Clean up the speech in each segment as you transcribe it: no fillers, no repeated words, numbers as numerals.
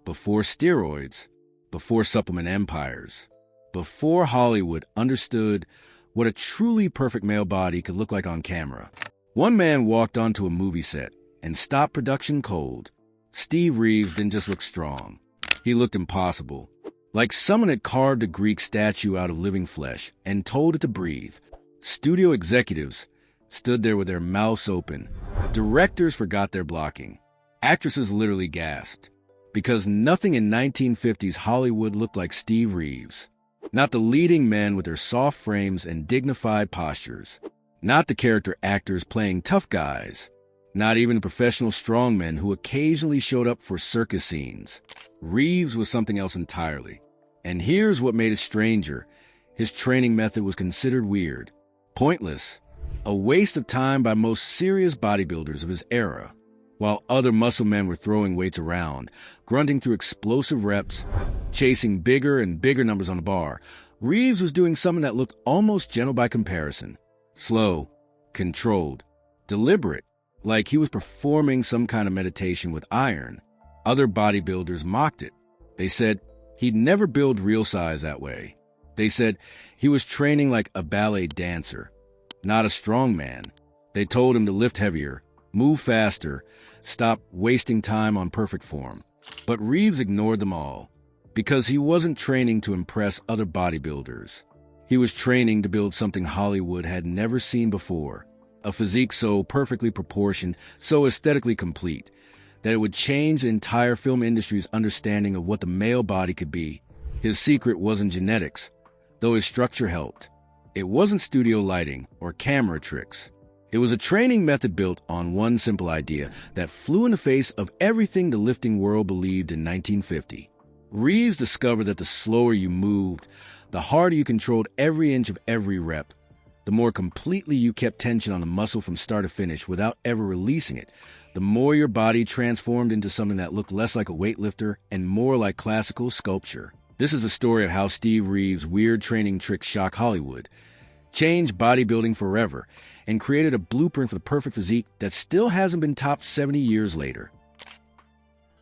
before steroids, before supplement empires, before Hollywood understood what a truly perfect male body could look like on camera. One man walked onto a movie set and stopped production cold. Steve Reeves didn't just look strong. He looked impossible. Like someone had carved a Greek statue out of living flesh and told it to breathe. Studio executives stood there with their mouths open. Directors forgot their blocking. Actresses literally gasped. Because nothing in 1950s Hollywood looked like Steve Reeves. Not the leading men with their soft frames and dignified postures. Not the character actors playing tough guys. Not even the professional strongmen who occasionally showed up for circus scenes. Reeves was something else entirely. And here's what made it stranger. His training method was considered weird, pointless, a waste of time by most serious bodybuilders of his era. While other muscle men were throwing weights around, grunting through explosive reps, chasing bigger and bigger numbers on the bar, Reeves was doing something that looked almost gentle by comparison. Slow, controlled, deliberate, like he was performing some kind of meditation with iron. Other bodybuilders mocked it. They said he'd never build real size that way. They said he was training like a ballet dancer, not a strong man. They told him to lift heavier, move faster, stop wasting time on perfect form. But Reeves ignored them all, because he wasn't training to impress other bodybuilders. He was training to build something Hollywood had never seen before, a physique so perfectly proportioned, so aesthetically complete, that it would change the entire film industry's understanding of what the male body could be. His secret wasn't genetics, though his structure helped. It wasn't studio lighting or camera tricks. It was a training method built on one simple idea that flew in the face of everything the lifting world believed in 1950. Reeves discovered that the slower you moved, the harder you controlled every inch of every rep, the more completely you kept tension on the muscle from start to finish without ever releasing it, the more your body transformed into something that looked less like a weightlifter and more like classical sculpture. This is a story of how Steve Reeves' weird training tricks shocked Hollywood, changed bodybuilding forever, and created a blueprint for the perfect physique that still hasn't been topped 70 years later.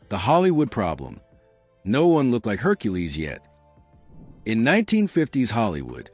The Hollywood problem. No one looked like Hercules yet. In 1950s Hollywood,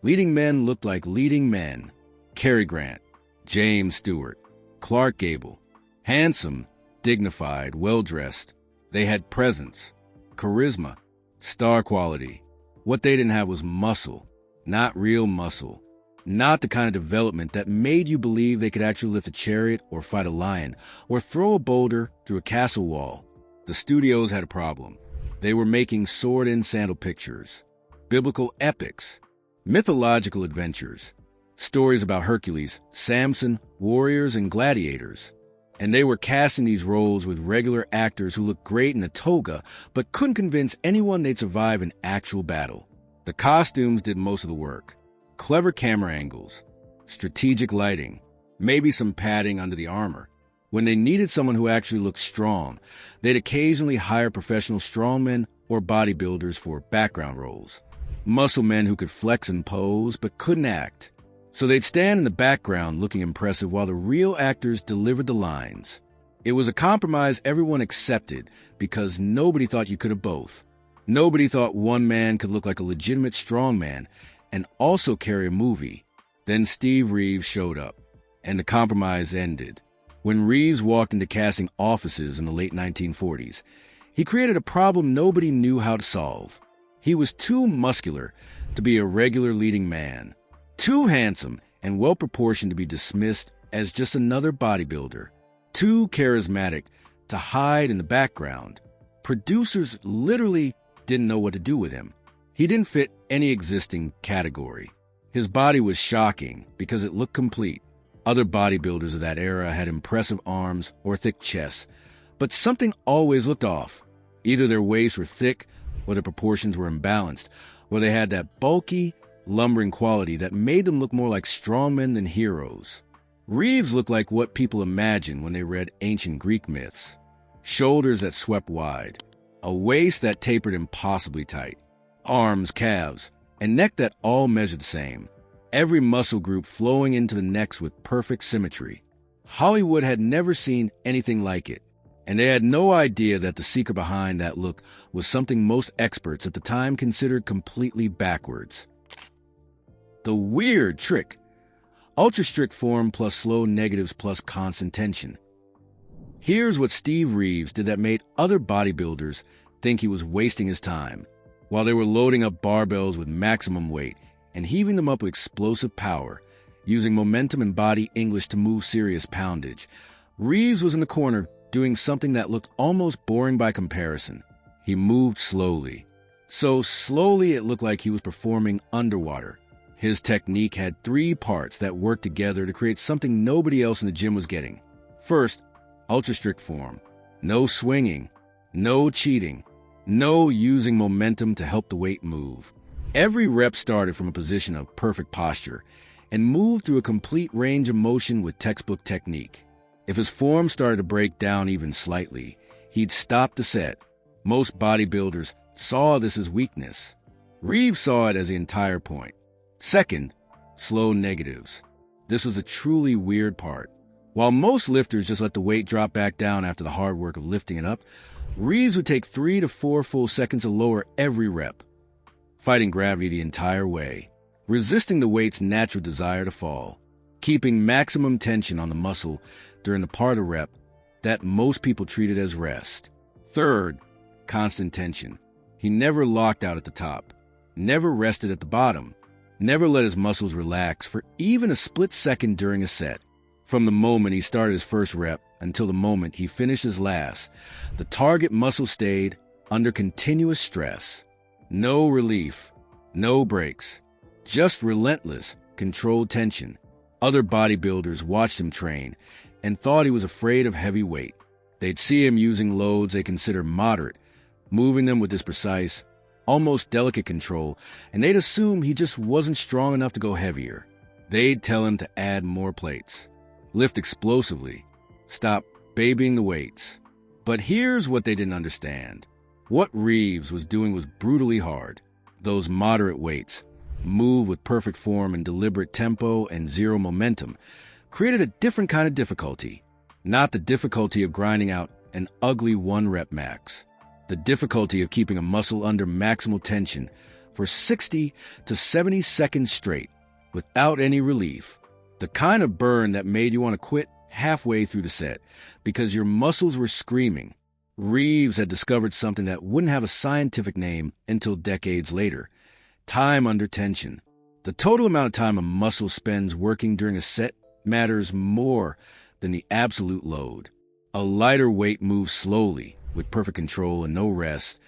leading men looked like leading men. Cary Grant, James Stewart, Clark Gable. Handsome, dignified, well-dressed. They had presence, charisma, star quality. What they didn't have was muscle. Not real muscle. Not the kind of development that made you believe they could actually lift a chariot or fight a lion or throw a boulder through a castle wall. The studios had a problem. They were making sword and sandal pictures, biblical epics, mythological adventures, stories about Hercules, Samson, warriors, and gladiators. And they were casting these roles with regular actors who looked great in a toga but couldn't convince anyone they'd survive an actual battle. The costumes did most of the work. Clever camera angles, strategic lighting, maybe some padding under the armor. When they needed someone who actually looked strong, they'd occasionally hire professional strongmen or bodybuilders for background roles. Muscle men who could flex and pose but couldn't act. So they'd stand in the background looking impressive while the real actors delivered the lines. It was a compromise everyone accepted because nobody thought you could have both. Nobody thought one man could look like a legitimate strongman and also carry a movie. Then Steve Reeves showed up, and the compromise ended. When Reeves walked into casting offices in the late 1940s, he created a problem nobody knew how to solve. He was too muscular to be a regular leading man, too handsome and well-proportioned to be dismissed as just another bodybuilder, too charismatic to hide in the background. Producers literally didn't know what to do with him. He didn't fit any existing category. His body was shocking because it looked complete. Other bodybuilders of that era had impressive arms or thick chests, but something always looked off. Either their waists were thick, or their proportions were imbalanced, or they had that bulky, lumbering quality that made them look more like strongmen than heroes. Reeves looked like what people imagined when they read ancient Greek myths. Shoulders that swept wide, a waist that tapered impossibly tight, arms, calves, and neck that all measured the same. Every muscle group flowing into the necks with perfect symmetry. Hollywood had never seen anything like it, And they had no idea that the secret behind that look was something most experts at the time considered completely backwards. The weird trick. Ultra-strict form plus slow negatives plus constant tension. Here's what Steve Reeves did that made other bodybuilders think he was wasting his time. While they were loading up barbells with maximum weight and heaving them up with explosive power, using momentum and body English to move serious poundage, Reeves was in the corner doing something that looked almost boring by comparison. He moved slowly. So slowly it looked like he was performing underwater. His technique had 3 parts that worked together to create something nobody else in the gym was getting. First, ultra-strict form. No swinging, no cheating, no using momentum to help the weight move. Every rep started from a position of perfect posture and moved through a complete range of motion with textbook technique. If his form started to break down even slightly, he'd stop the set. Most bodybuilders saw this as weakness. Reeves saw it as the entire point. Second, slow negatives. This was a truly weird part. While most lifters just let the weight drop back down after the hard work of lifting it up, Reeves would take 3 to 4 full seconds to lower every rep, fighting gravity the entire way, resisting the weight's natural desire to fall, keeping maximum tension on the muscle during the part of rep that most people treated as rest. Third, constant tension. He never locked out at the top, never rested at the bottom, never let his muscles relax for even a split second during a set. From the moment he started his first rep until the moment he finished his last, the target muscle stayed under continuous stress. No relief, no breaks, just relentless, controlled tension. Other bodybuilders watched him train and thought he was afraid of heavy weight. They'd see him using loads they consider moderate, moving them with this precise, almost delicate control, and they'd assume he just wasn't strong enough to go heavier. They'd tell him to add more plates, lift explosively, stop babying the weights. But here's what they didn't understand. What Reeves was doing was brutally hard. Those moderate weights, move with perfect form and deliberate tempo and zero momentum, created a different kind of difficulty. Not the difficulty of grinding out an ugly 1-rep max. The difficulty of keeping a muscle under maximal tension for 60 to 70 seconds straight without any relief. The kind of burn that made you want to quit halfway through the set because your muscles were screaming. Reeves had discovered something that wouldn't have a scientific name until decades later: time under tension. The total amount of time a muscle spends working during a set matters more than the absolute load. A lighter weight moved slowly, with perfect control and no rest,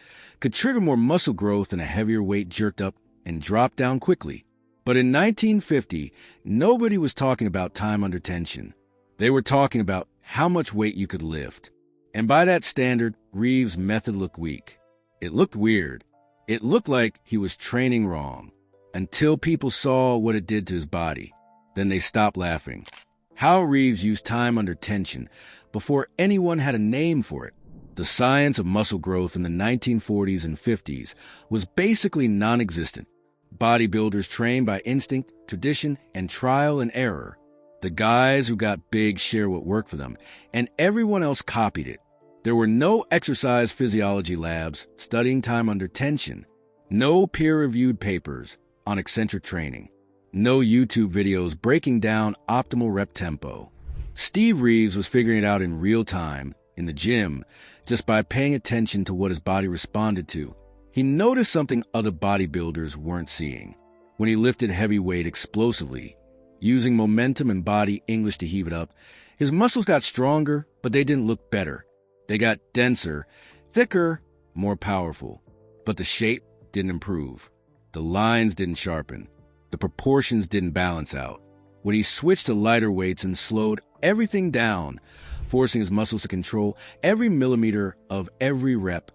could trigger more muscle growth than a heavier weight jerked up and dropped down quickly. But in 1950, nobody was talking about time under tension. They were talking about how much weight you could lift. And by that standard, Reeves' method looked weak. It looked weird. It looked like he was training wrong, until people saw what it did to his body. Then they stopped laughing. How Reeves used time under tension before anyone had a name for it. The science of muscle growth in the 1940s and 50s was basically non-existent. Bodybuilders trained by instinct, tradition, and trial and error. The guys who got big shared what worked for them, and everyone else copied it. There were no exercise physiology labs studying time under tension, no peer-reviewed papers on eccentric training, no YouTube videos breaking down optimal rep tempo. Steve Reeves was figuring it out in real time, in the gym, just by paying attention to what his body responded to. He noticed something other bodybuilders weren't seeing. When he lifted heavy weight explosively, using momentum and body English to heave it up, his muscles got stronger, but they didn't look better. They got denser, thicker, more powerful. But the shape didn't improve. The lines didn't sharpen. The proportions didn't balance out. When he switched to lighter weights and slowed everything down, forcing his muscles to control every millimeter of every rep,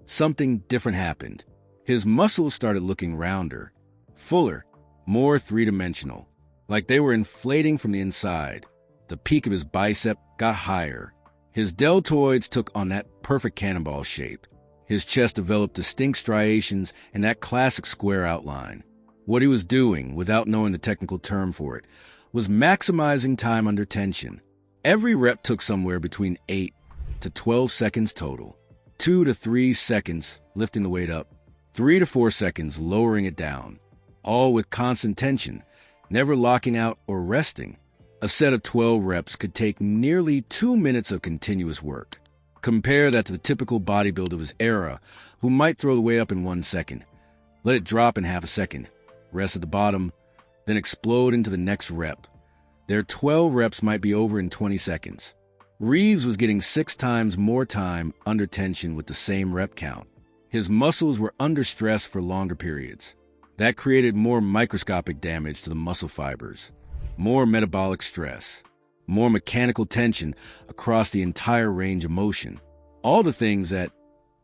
something different happened. His muscles started looking rounder, fuller, more three-dimensional, like they were inflating from the inside. The peak of his bicep got higher. His deltoids took on that perfect cannonball shape. His chest developed distinct striations and that classic square outline. What he was doing, without knowing the technical term for it, was maximizing time under tension. Every rep took somewhere between 8 to 12 seconds total. 2 to 3 seconds lifting the weight up, 3 to 4 seconds lowering it down, all with constant tension, never locking out or resting. A set of 12 reps could take nearly 2 minutes of continuous work. Compare that to the typical bodybuilder of his era, who might throw the weight up in 1 second, let it drop in half a second, rest at the bottom, then explode into the next rep. Their 12 reps might be over in 20 seconds. Reeves was getting 6 times more time under tension with the same rep count. His muscles were under stress for longer periods. That created more microscopic damage to the muscle fibers, more metabolic stress, more mechanical tension across the entire range of motion. All the things that,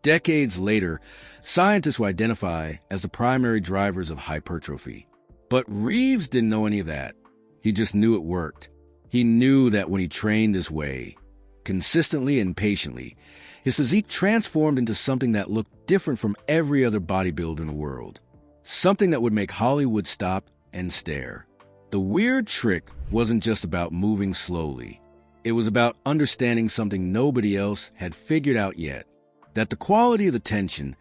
decades later, scientists will identify as the primary drivers of hypertrophy. But Reeves didn't know any of that. He just knew it worked. He knew that when he trained this way, consistently and patiently, his physique transformed into something that looked different from every other bodybuilder in the world. Something that would make Hollywood stop and stare. The weird trick wasn't just about moving slowly. It was about understanding something nobody else had figured out yet. That the quality of the tension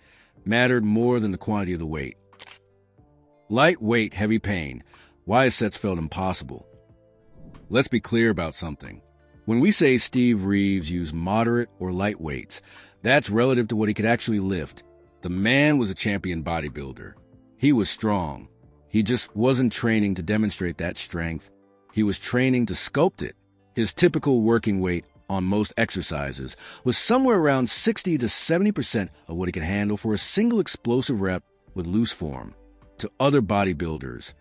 mattered more than the quantity of the weight. Light weight, heavy pain. Why his sets felt impossible. Let's be clear about something. When we say Steve Reeves used moderate or light weights, that's relative to what he could actually lift. The man was a champion bodybuilder. He was strong. He just wasn't training to demonstrate that strength. He was training to sculpt it. His typical working weight on most exercises was somewhere around 60 to 70% of what he could handle for a single explosive rep with loose form. To other bodybuilders,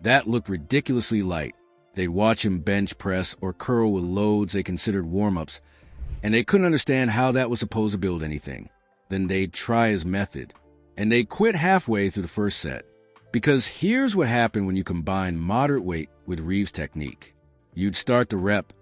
that looked ridiculously light. They'd watch him bench press or curl with loads they considered warm-ups, and they couldn't understand how that was supposed to build anything. Then they'd try his method, and they'd quit halfway through the first set. Because here's what happened when you combine moderate weight with Reeves' technique. You'd start the rep.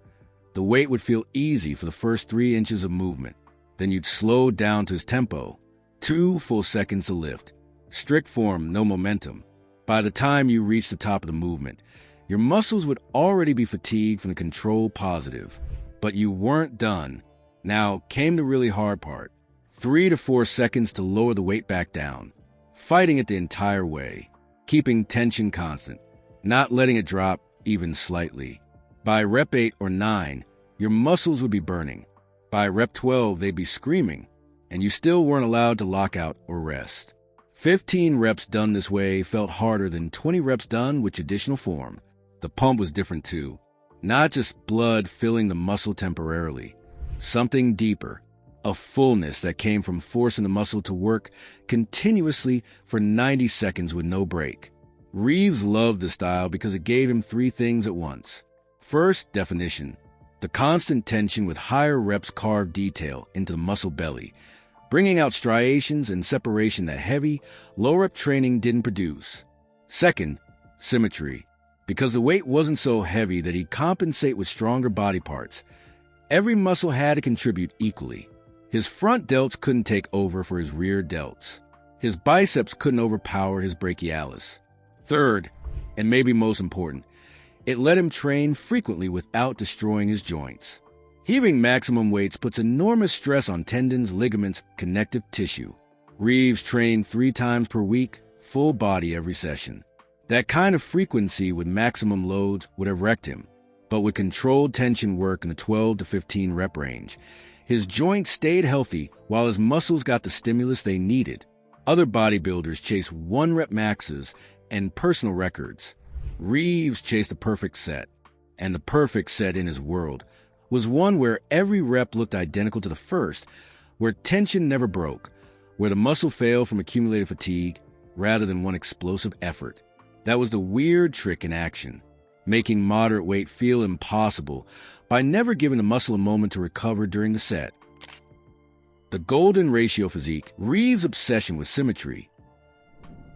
The weight would feel easy for the first 3 inches of movement. Then you'd slow down to his tempo. 2 full seconds to lift. Strict form, no momentum. By the time you reach the top of the movement, your muscles would already be fatigued from the control positive. But you weren't done. Now came the really hard part. 3 to 4 seconds to lower the weight back down. Fighting it the entire way. Keeping tension constant. Not letting it drop even slightly. By rep 8 or 9, your muscles would be burning. By rep 12, they'd be screaming. And you still weren't allowed to lock out or rest. 15 reps done this way felt harder than 20 reps done with traditional form. The pump was different too. Not just blood filling the muscle temporarily. Something deeper. A fullness that came from forcing the muscle to work continuously for 90 seconds with no break. Reeves loved the style because it gave him 3 things at once. First, definition. The constant tension with higher reps carved detail into the muscle belly, bringing out striations and separation that heavy, low-rep training didn't produce. Second, symmetry. Because the weight wasn't so heavy that he'd compensate with stronger body parts, every muscle had to contribute equally. His front delts couldn't take over for his rear delts. His biceps couldn't overpower his brachialis. Third, and maybe most important, it let him train frequently without destroying his joints. Heaving maximum weights puts enormous stress on tendons, ligaments, connective tissue. Reeves trained 3 times per week, full body every session. That kind of frequency with maximum loads would have wrecked him. But with controlled tension work in the 12 to 15 rep range, his joints stayed healthy while his muscles got the stimulus they needed. Other bodybuilders chase 1 rep maxes and personal records. Reeves chased the perfect set. And the perfect set in his world was one where every rep looked identical to the first, where tension never broke, where the muscle failed from accumulated fatigue rather than one explosive effort. That was the weird trick in action, making moderate weight feel impossible by never giving the muscle a moment to recover during the set. The golden ratio physique, Reeves' obsession with symmetry.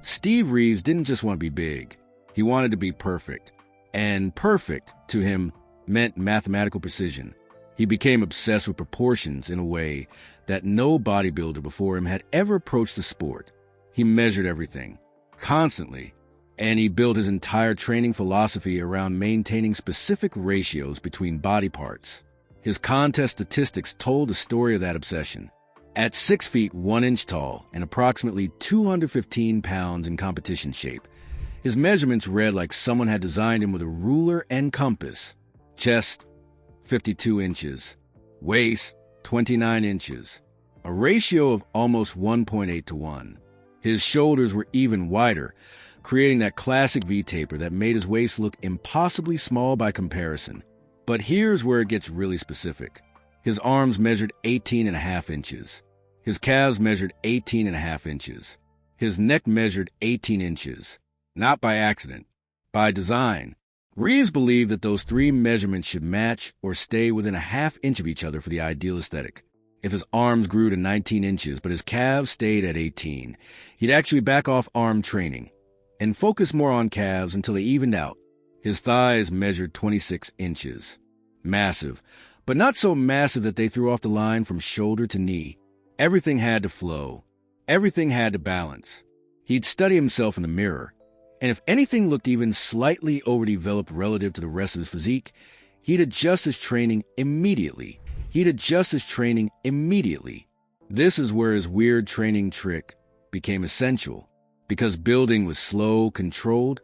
Steve Reeves didn't just want to be big. He wanted to be perfect. And perfect, to him, meant mathematical precision. He became obsessed with proportions in a way that no bodybuilder before him had ever approached the sport. He measured everything, constantly, and he built his entire training philosophy around maintaining specific ratios between body parts. His contest statistics told the story of that obsession. At 6 feet 1 inch tall and approximately 215 pounds in competition shape, his measurements read like someone had designed him with a ruler and compass. Chest, 52 inches. Waist, 29 inches. A ratio of almost 1.8 to 1. His shoulders were even wider, creating that classic V-taper that made his waist look impossibly small by comparison. But here's where it gets really specific. His arms measured 18.5 inches. His calves measured 18.5 inches. His neck measured 18 inches. Not by accident, by design. Reeves believed that those three measurements should match or stay within a half inch of each other for the ideal aesthetic. If his arms grew to 19 inches but his calves stayed at 18, he'd actually back off arm training and focus more on calves until they evened out. His thighs measured 26 inches. Massive, but not so massive that they threw off the line from shoulder to knee. Everything had to flow. Everything had to balance. He'd study himself in the mirror, and if anything looked even slightly overdeveloped relative to the rest of his physique, he'd adjust his training immediately. This is where his weird training trick became essential, because building was slow, controlled.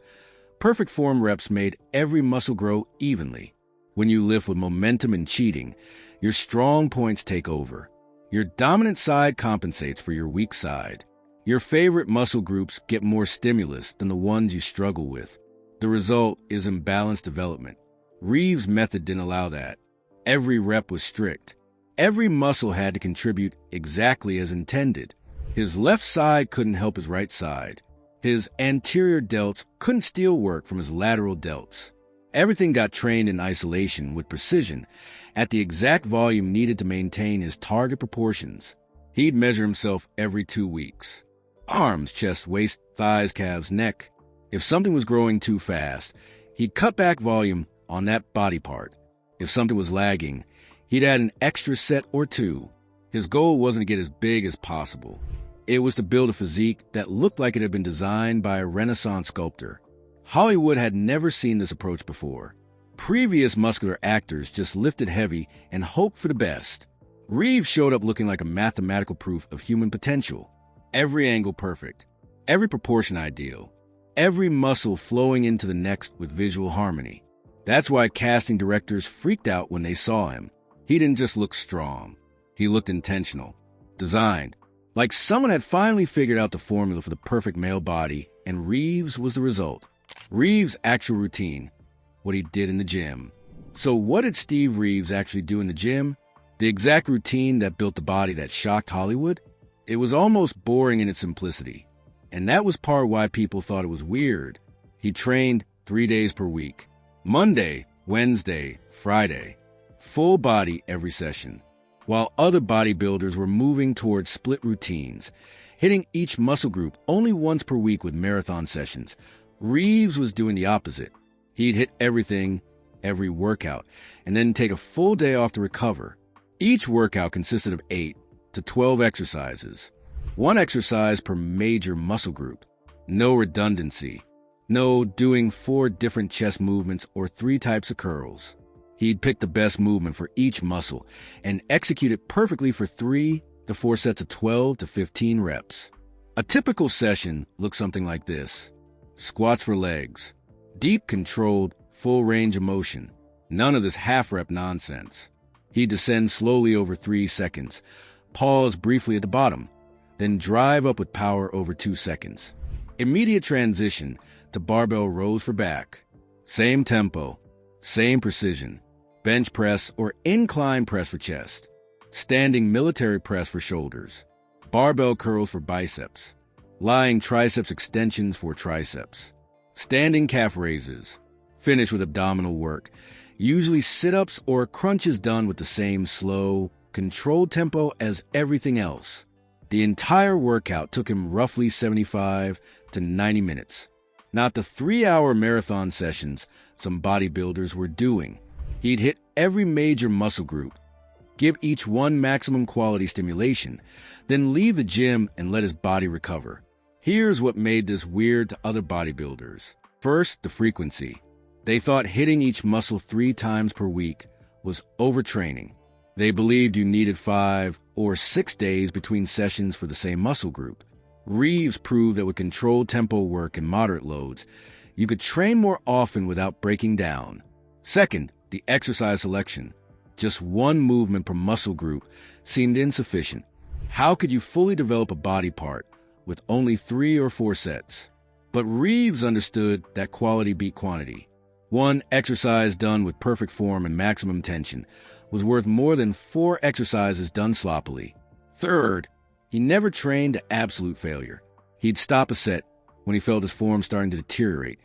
Perfect form reps made every muscle grow evenly. When you lift with momentum and cheating, your strong points take over. Your dominant side compensates for your weak side. Your favorite muscle groups get more stimulus than the ones you struggle with. The result is imbalanced development. Reeves' method didn't allow that. Every rep was strict. Every muscle had to contribute exactly as intended. His left side couldn't help his right side. His anterior delts couldn't steal work from his lateral delts. Everything got trained in isolation with precision at the exact volume needed to maintain his target proportions. He'd measure himself every 2 weeks. Arms, chest, waist, thighs, calves, neck. If something was growing too fast, he'd cut back volume on that body part. If something was lagging, he'd add an extra set or two. His goal wasn't to get as big as possible. It was to build a physique that looked like it had been designed by a Renaissance sculptor. Hollywood had never seen this approach before. Previous muscular actors just lifted heavy and hoped for the best. Reeves showed up looking like a mathematical proof of human potential. Every angle perfect, every proportion ideal, every muscle flowing into the next with visual harmony. That's why casting directors freaked out when they saw him. He didn't just look strong. He looked intentional, designed, like someone had finally figured out the formula for the perfect male body, and Reeves was the result. Reeves' actual routine, what he did in the gym. So what did Steve Reeves actually do in the gym? The exact routine that built the body that shocked Hollywood? It was almost boring in its simplicity. And that was part why people thought it was weird. He trained 3 days per week. Monday, Wednesday, Friday. Full body every session. While other bodybuilders were moving towards split routines, hitting each muscle group only once per week with marathon sessions, Reeves was doing the opposite. He'd hit everything, every workout, and then take a full day off to recover. Each workout consisted of 8 to 12 exercises. 1 exercise per major muscle group. No redundancy. No doing 4 different chest movements or 3 types of curls. He'd pick the best movement for each muscle and execute it perfectly for 3 to 4 sets of 12 to 15 reps. A typical session looks something like this. Squats for legs. Deep, controlled, full range of motion. None of this half-rep nonsense. He'd descend slowly over 3 seconds, pause briefly at the bottom, then drive up with power over 2 seconds. Immediate transition to barbell rows for back. Same tempo, same precision. Bench press or incline press for chest. Standing military press for shoulders. Barbell curls for biceps. Lying triceps extensions for triceps. Standing calf raises. Finish with abdominal work. Usually sit-ups or crunches done with the same slow, controlled tempo as everything else. The entire workout took him roughly 75 to 90 minutes. Not the 3-hour marathon sessions some bodybuilders were doing. He'd hit every major muscle group, give each one maximum quality stimulation, then leave the gym and let his body recover. Here's what made this weird to other bodybuilders. First, the frequency. They thought hitting each muscle 3 times per week was overtraining. They believed you needed 5 or 6 days between sessions for the same muscle group. Reeves proved that with controlled tempo work and moderate loads, you could train more often without breaking down. Second, the exercise selection. Just one movement per muscle group seemed insufficient. How could you fully develop a body part with only 3 or 4 sets? But Reeves understood that quality beat quantity. One exercise done with perfect form and maximum tension was worth more than 4 exercises done sloppily. Third, he never trained to absolute failure. He'd stop a set when he felt his form starting to deteriorate,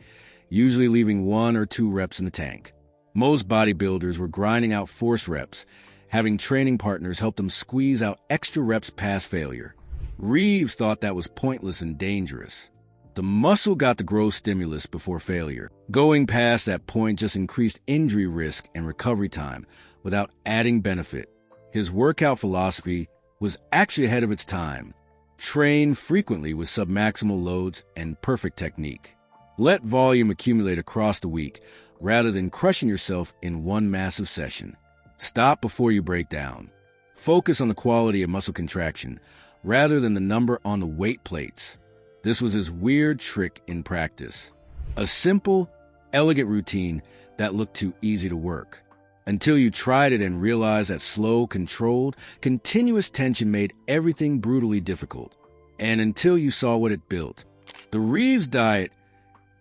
usually leaving 1 or 2 reps in the tank. Most bodybuilders were grinding out force reps, having training partners help them squeeze out extra reps past failure. Reeves thought that was pointless and dangerous. The muscle got the growth stimulus before failure. Going past that point just increased injury risk and recovery time without adding benefit. His workout philosophy was actually ahead of its time. Train frequently with submaximal loads and perfect technique. Let volume accumulate across the week rather than crushing yourself in one massive session. Stop before you break down. Focus on the quality of muscle contraction rather than the number on the weight plates. This was his weird trick in practice. A simple, elegant routine that looked too easy to work. Until you tried it and realized that slow, controlled, continuous tension made everything brutally difficult. And until you saw what it built. The Reeves diet,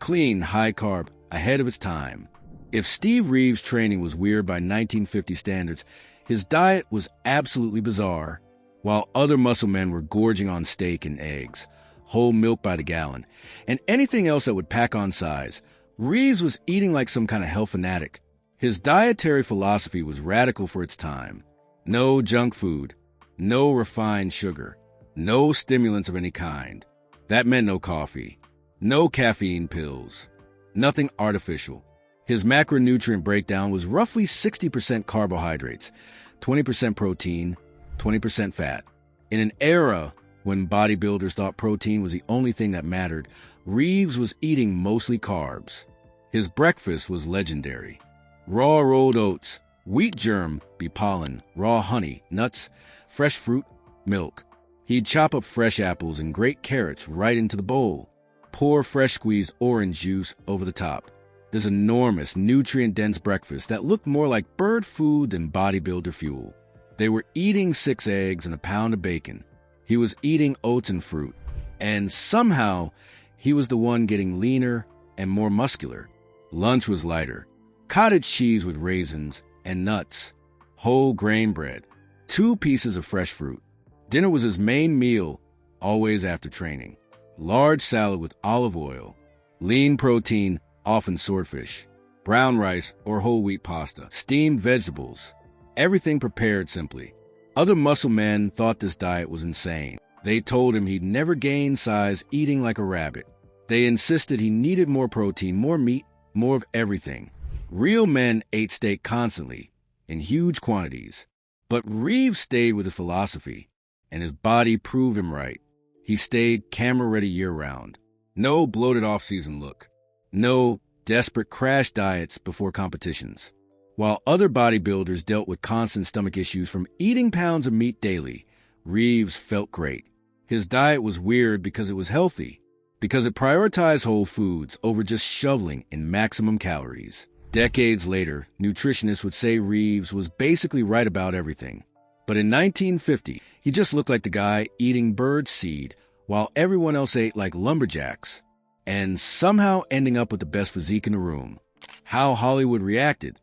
clean, high-carb, ahead of its time. If Steve Reeves' training was weird by 1950 standards, his diet was absolutely bizarre. While other muscle men were gorging on steak and eggs, whole milk by the gallon, and anything else that would pack on size, Reeves was eating like some kind of health fanatic. His dietary philosophy was radical for its time. No junk food, no refined sugar, no stimulants of any kind. That meant no coffee, no caffeine pills, nothing artificial. His macronutrient breakdown was roughly 60% carbohydrates, 20% protein, 20% fat. In an era when bodybuilders thought protein was the only thing that mattered, Reeves was eating mostly carbs. His breakfast was legendary. Raw rolled oats, wheat germ, bee pollen, raw honey, nuts, fresh fruit, milk. He'd chop up fresh apples and grate carrots right into the bowl. Pour fresh squeezed orange juice over the top. This enormous, nutrient-dense breakfast that looked more like bird food than bodybuilder fuel. They were eating 6 eggs and a pound of bacon. He was eating oats and fruit. And somehow, he was the one getting leaner and more muscular. Lunch was lighter. Cottage cheese with raisins and nuts. Whole grain bread. 2 pieces of fresh fruit. Dinner was his main meal, always after training. Large salad with olive oil. Lean protein, often swordfish. Brown rice or whole wheat pasta. Steamed vegetables. Everything prepared simply. Other muscle men thought this diet was insane. They told him he'd never gain size eating like a rabbit. They insisted he needed more protein, more meat, more of everything. Real men ate steak constantly, in huge quantities. But Reeves stayed with his philosophy, and his body proved him right. He stayed camera-ready year-round. No bloated off-season look. No desperate crash diets before competitions. While other bodybuilders dealt with constant stomach issues from eating pounds of meat daily, Reeves felt great. His diet was weird because it was healthy, because it prioritized whole foods over just shoveling in maximum calories. Decades later, nutritionists would say Reeves was basically right about everything. But in 1950, he just looked like the guy eating bird seed while everyone else ate like lumberjacks, and somehow ending up with the best physique in the room. How Hollywood reacted.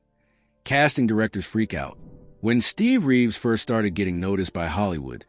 Casting directors freak out. When Steve Reeves first started getting noticed by Hollywood,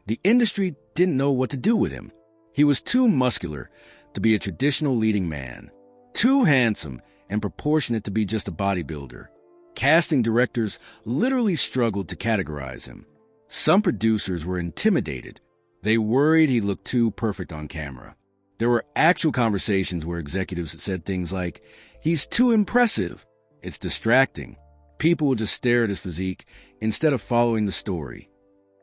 the industry didn't know what to do with him. He was too muscular to be a traditional leading man, too handsome and proportionate to be just a bodybuilder. Casting directors literally struggled to categorize him. Some producers were intimidated. They worried he looked too perfect on camera. There were actual conversations where executives said things like, "He's too impressive. It's distracting." People would just stare at his physique instead of following the story.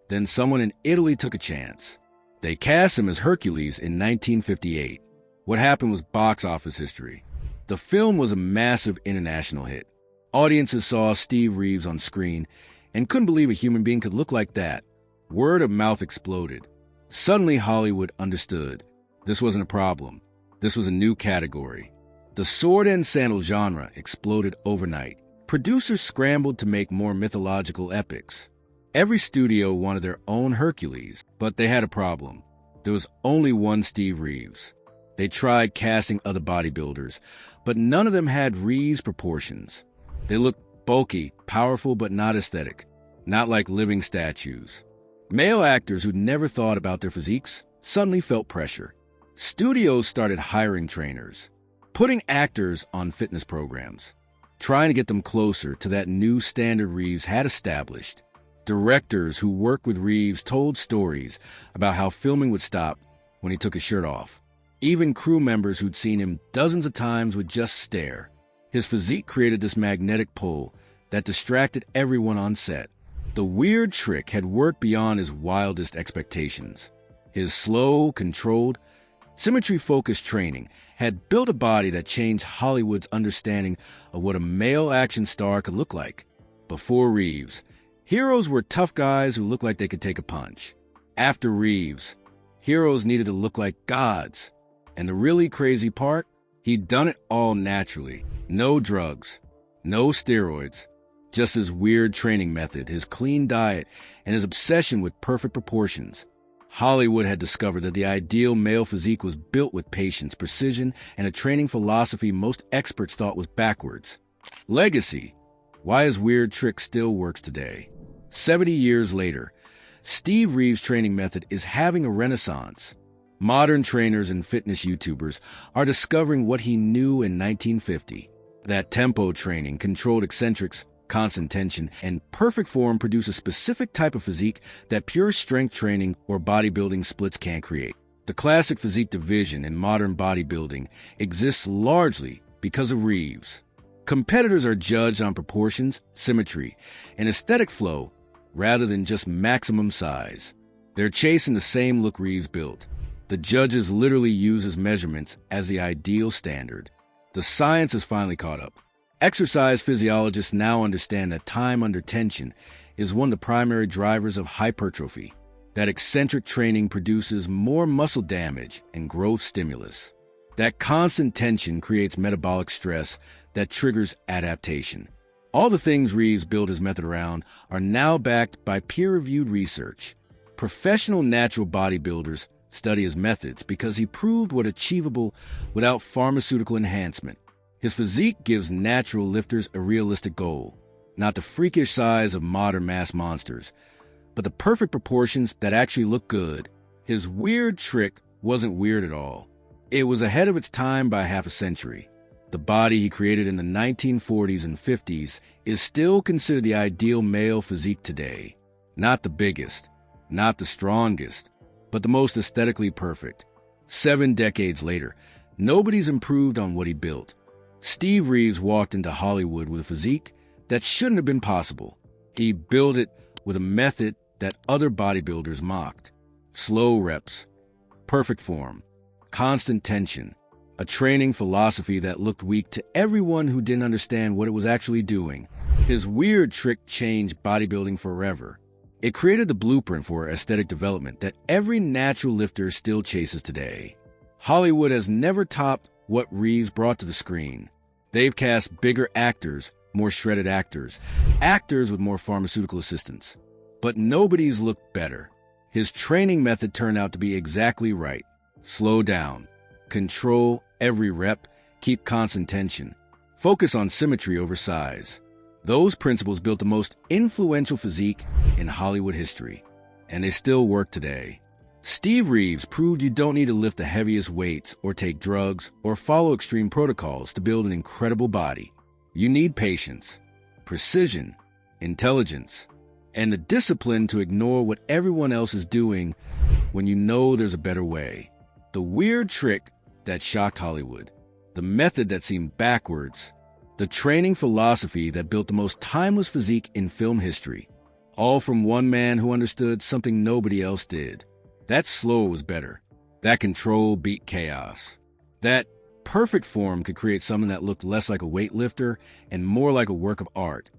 Then someone in Italy took a chance. They cast him as Hercules in 1958. What happened was box office history. The film was a massive international hit. Audiences saw Steve Reeves on screen and couldn't believe a human being could look like that. Word of mouth exploded. Suddenly, Hollywood understood. This wasn't a problem. This was a new category. The sword and sandal genre exploded overnight. Producers scrambled to make more mythological epics. Every studio wanted their own Hercules, but they had a problem. There was only one Steve Reeves. They tried casting other bodybuilders, but none of them had Reeves' proportions. They looked bulky, powerful, but not aesthetic. Not like living statues. Male actors who'd never thought about their physiques suddenly felt pressure. Studios started hiring trainers, putting actors on fitness programs, trying to get them closer to that new standard Reeves had established. Directors who worked with Reeves told stories about how filming would stop when he took his shirt off. Even crew members who'd seen him dozens of times would just stare. His physique created this magnetic pull that distracted everyone on set. The weird trick had worked beyond his wildest expectations. His slow, controlled, symmetry-focused training had built a body that changed Hollywood's understanding of what a male action star could look like. Before Reeves, heroes were tough guys who looked like they could take a punch. After Reeves, heroes needed to look like gods. And the really crazy part? He'd done it all naturally. No drugs, no steroids, just his weird training method, his clean diet, and his obsession with perfect proportions. Hollywood had discovered that the ideal male physique was built with patience, precision, and a training philosophy most experts thought was backwards. Legacy. Why his weird trick still works today. 70 years later, Steve Reeves' training method is having a renaissance. Modern trainers and fitness YouTubers are discovering what he knew in 1950. That tempo training, controlled eccentrics, constant tension, and perfect form produce a specific type of physique that pure strength training or bodybuilding splits can't create. The classic physique division in modern bodybuilding exists largely because of Reeves. Competitors are judged on proportions, symmetry, and aesthetic flow rather than just maximum size. They're chasing the same look Reeves built. The judges literally use his measurements as the ideal standard. The science has finally caught up. Exercise physiologists now understand that time under tension is one of the primary drivers of hypertrophy, that eccentric training produces more muscle damage and growth stimulus. That constant tension creates metabolic stress that triggers adaptation. All the things Reeves built his method around are now backed by peer-reviewed research. Professional natural bodybuilders study his methods because he proved what achievable without pharmaceutical enhancement. His physique gives natural lifters a realistic goal, not the freakish size of modern mass monsters, but the perfect proportions that actually look good. His weird trick wasn't weird at all. It was ahead of its time by half a century. The body he created in the 1940s and 50s is still considered the ideal male physique today. Not the biggest, not the strongest, but the most aesthetically perfect. 7 decades later, nobody's improved on what he built. Steve Reeves walked into Hollywood with a physique that shouldn't have been possible. He built it with a method that other bodybuilders mocked. Slow reps, perfect form, constant tension, a training philosophy that looked weak to everyone who didn't understand what it was actually doing. His weird trick changed bodybuilding forever. It created the blueprint for aesthetic development that every natural lifter still chases today. Hollywood has never topped what Reeves brought to the screen. They've cast bigger actors, more shredded actors, actors with more pharmaceutical assistance. But nobody's looked better. His training method turned out to be exactly right. Slow down, control every rep, keep constant tension, focus on symmetry over size. Those principles built the most influential physique in Hollywood history, and they still work today. Steve Reeves proved you don't need to lift the heaviest weights or take drugs or follow extreme protocols to build an incredible body. You need patience, precision, intelligence, and the discipline to ignore what everyone else is doing when you know there's a better way. The weird trick that shocked Hollywood, the method that seemed backwards, the training philosophy that built the most timeless physique in film history, all from one man who understood something nobody else did. That slower was better. That control beat chaos. That perfect form could create something that looked less like a weightlifter and more like a work of art.